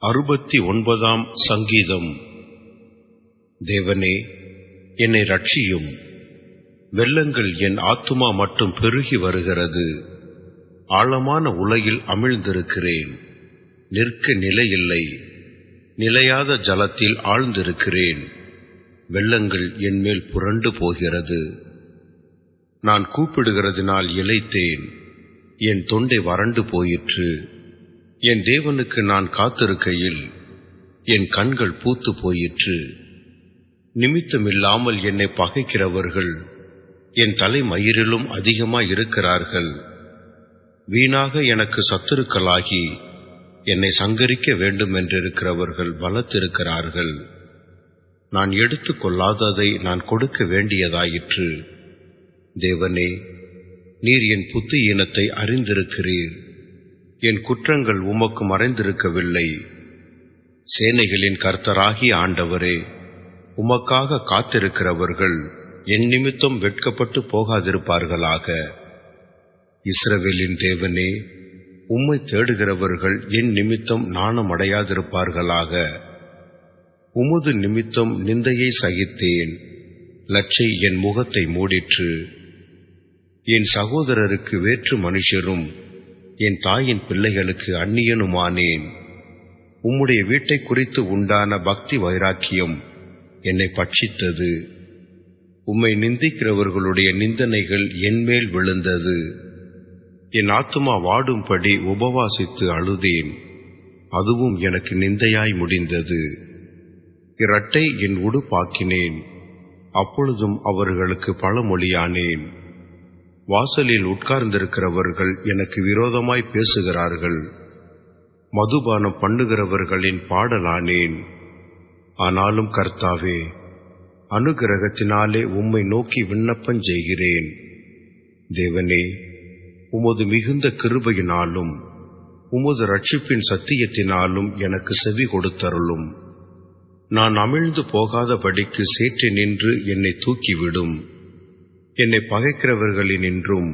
69 சங்கீதம். தேவனே, என்னை ரட்சியும். வெள்ளங்கள் என் ஆத்துமா மட்டும் பெருகி வருகிறது. ஆழமான உலகில் அமிழ்ந்திருக்கிறேன். நிற்க நிலையில்லை. நிலையாத ஜலத்தில் ஆழ்ந்திருக்கிறேன். வெள்ளங்கள் என்மேல் புரண்டு போகிறது. நான் கூப்பிடுகிறதினால் இளைத்தேன். என் தொண்டை வறண்டு போயிற்று. என் தேவனுக்கு நான் காத்திருக்கையில் என் கண்கள் பூத்து போயிற்று. நிமித்தமில்லாமல் என்னை பகைக்கிறவர்கள் என் தலைமயிரிலும் அதிகமாய் இருக்கிறார்கள். வீணாக எனக்கு சத்துருக்களாகி என்னை சங்கரிக்க வேண்டும் என்றிருக்கிறவர்கள் பலத்திருக்கிறார்கள். நான் எடுத்துக் கொள்ளாததை நான் கொடுக்க வேண்டியதாயிற்று. தேவனே, நீர் என் புத்தியீனத்தை அறிந்திருக்கிறீர். என் குற்றங்கள் உமக்கு மறைந்திருக்கவில்லை. சேனைகளின் கர்த்தராகிய ஆண்டவரே, உமக்காக காத்திருக்கிறவர்கள் என் நிமித்தம் வெட்கப்பட்டு போகாதிருப்பார்களாக. இஸ்ரவேலின் தேவனே, உம்மை தேடுகிறவர்கள் என் நிமித்தம் நாணமடையாதிருப்பார்களாக. உமது நிமித்தம் நிந்தையை சகித்தேன். லட்சை என் முகத்தை மூடிற்று. என் சகோதரருக்கு வேற்று மனுஷரும் என் தாயின் பிள்ளைகளுக்கு அந்நியனுமானேன். உம்முடைய வீட்டை குறித்து உண்டான பக்தி வைராக்கியம் என்னை பட்சித்தது. உம்மை நிந்திக்கிறவர்களுடைய நிந்தனைகள் என்மேல் விழுந்தது. என் ஆத்துமா வாடும்படி உபவாசித்து அழுதேன். அதுவும் எனக்கு நிந்தையாய் முடிந்தது. இரட்டை என் உடுப்பாக்கினேன். அப்பொழுதும் அவர்களுக்கு பழமொழியானேன். வாசலில் உட்கார்ந்திருக்கிறவர்கள் எனக்கு விரோதமாய் பேசுகிறார்கள். மதுபானம் பண்ணுகிறவர்களின் பாடலானேன். ஆனாலும் கர்த்தாவே, அனுக்கிரகத்தினாலே உம்மை நோக்கி விண்ணப்பம் செய்கிறேன். தேவனே, உமது மிகுந்த கிருபையினாலும் உமது இரட்சிப்பின் சத்தியத்தினாலும் எனக்கு செவி கொடுத்தருளும். நான் அமிழ்ந்து போகாதபடிக்கு சேற்றி நின்று என்னை தூக்கிவிடும். என்னை பகைக்கிறவர்களினின்றும்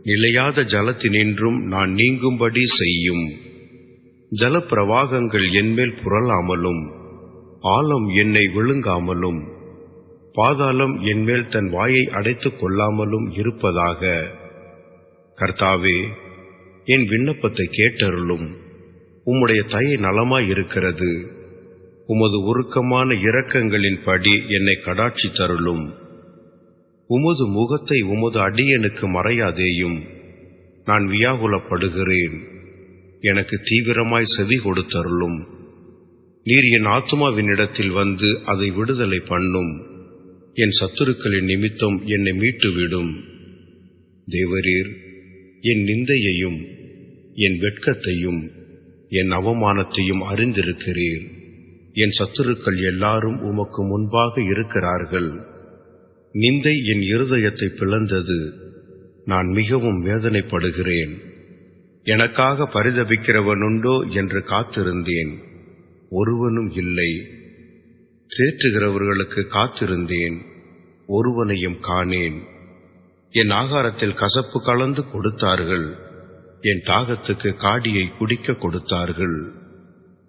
நிலையாத ஜலத்தினின்றும் நான் நீங்கும்படி செய்யும். ஜலப்பிரவாகங்கள் என்மேல் புரளாமலும் ஆழம் என்னை விழுங்காமலும் பாதாளம் என்மேல் தன் வாயை அடைத்துக் கொள்ளாமலும் இருப்பதாக. கர்த்தாவே, என் விண்ணப்பத்தை கேட்டருளும். உம்முடைய தயை நலமாயிருக்கிறது. உமது உருக்கமான இரக்கங்களின்படி என்னை கடாட்சி தருளும். உமது முகத்தை உமது அடியனுக்கு மறையாதேயும். நான் வியாகுலப்படுகிறேன். எனக்கு தீவிரமாய் செவி கொடுத்தருளும். நீர் என் ஆத்துமாவினிடத்தில் வந்து அதை விடுதலை பண்ணும். என் சத்துருக்களின் நிமித்தம் என்னை மீட்டுவிடும். தேவரீர் என் நிந்தையையும் என் வெட்கத்தையும் என் அவமானத்தையும் அறிந்திருக்கிறீர். என் சத்துருக்கள் எல்லாரும் உமக்கு முன்பாக இருக்கிறார்கள். நிந்தை என் இருதயத்தை பிளந்தது. நான் மிகவும் வேதனைப்படுகிறேன். எனக்காக பரிதபிக்கிறவனுண்டோ என்று காத்திருந்தேன். ஒருவனும் இல்லை. தேற்றுகிறவர்களுக்கு காத்திருந்தேன். ஒருவனையும் காணேன். என் ஆகாரத்தில் கசப்பு கலந்து கொடுத்தார்கள். என் தாகத்துக்கு காடியை குடிக்க கொடுத்தார்கள்.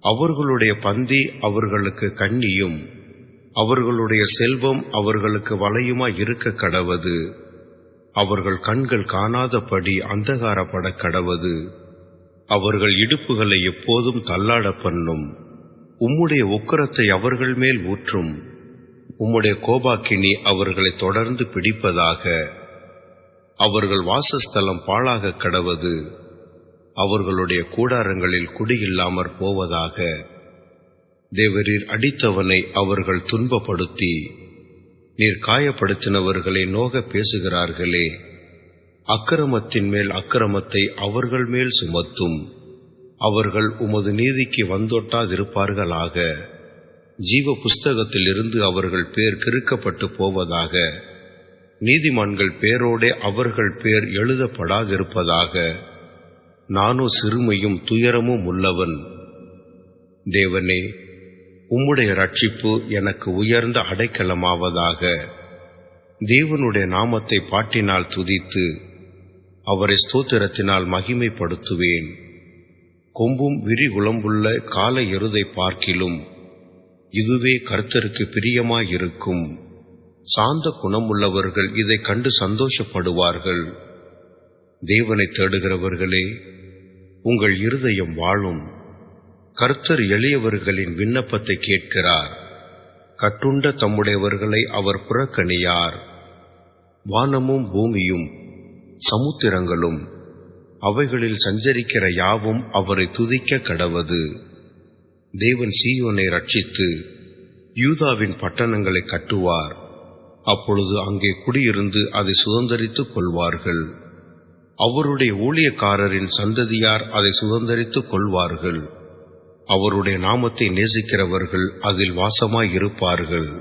அவர்களுடைய பந்தி அவர்களுக்கு கண்ணியும் அவர்களுடைய செல்வம் அவர்களுக்கு வலையுமாய் இருக்க கடவது. அவர்கள் கண்கள் காணாதபடி அந்தகாரப்பட கடவது. அவர்கள் இடுப்புகளை எப்போதும் தள்ளாட பண்ணும். உம்முடைய உக்கிரத்தை அவர்கள் மேல் ஊற்றும். உம்முடைய கோபாக்கினி அவர்களை தொடர்ந்து பிடிப்பதாக. அவர்கள் வாசஸ்தலம் பாழாக கடவது. அவர்களுடைய கூடாரங்களில் குடியில்லாமற் போவதாக. தேவரீர் அடித்தவனை அவர்கள் துன்பப்படுத்தி நீர் காயப்படுத்தினவர்களை நோக பேசுகிறார்களே. அக்கிரமத்தின் மேல் அக்கிரமத்தை அவர்கள் மேல் சுமத்தும். அவர்கள் உமது நீதிக்கு வந்தொட்டாதிருப்பார்களாக. ஜீவ புஸ்தகத்தில் இருந்து அவர்கள் பேர் கிறுக்கப்பட்டு போவதாக. நீதிமான்கள் பேரோடே அவர்கள் பேர் எழுதப்படாதிருப்பதாக. நானோ சிறுமையும் துயரமும் உள்ளவன். தேவனே, உம்முடைய ரட்சிப்பு எனக்கு உயர்ந்த அடைக்கலமாவதாக. தேவனுடைய நாமத்தை பாட்டினால் துதித்து அவரை ஸ்தோத்திரத்தினால் மகிமைப்படுத்துவேன். கொம்பும் விரிகுளம்புள்ள காளை எருதை பார்க்கிலும் இதுவே கர்த்தருக்கு பிரியமாயிருக்கும். சாந்த குணமுள்ளவர்கள் இதை கண்டு சந்தோஷப்படுவார்கள். தேவனை தேடுகிறவர்களே, உங்கள் இருதயம் வாழும். கர்த்தர் எளியவர்களின் விண்ணப்பத்தை கேட்கிறார். கட்டுண்ட தம்முடையவர்களை அவர் புறக்கணியார். வானமும் பூமியும் சமுத்திரங்களும் அவைகளில் சஞ்சரிக்கிற யாவும் அவரை துதிக்க கடவது. தேவன் சீயோனை ரட்சித்து யூதாவின் பட்டணங்களை கட்டுவார். அப்பொழுது அங்கே குடியிருந்து அதை சுதந்தரித்துக் கொள்வார்கள். அவருடைய ஊழியக்காரரின் சந்ததியார் அதை சுதந்தரித்துக் கொள்வார்கள். அவருடைய நாமத்தை நேசிக்கிறவர்கள் அதில் வாசமாயிருப்பார்கள்.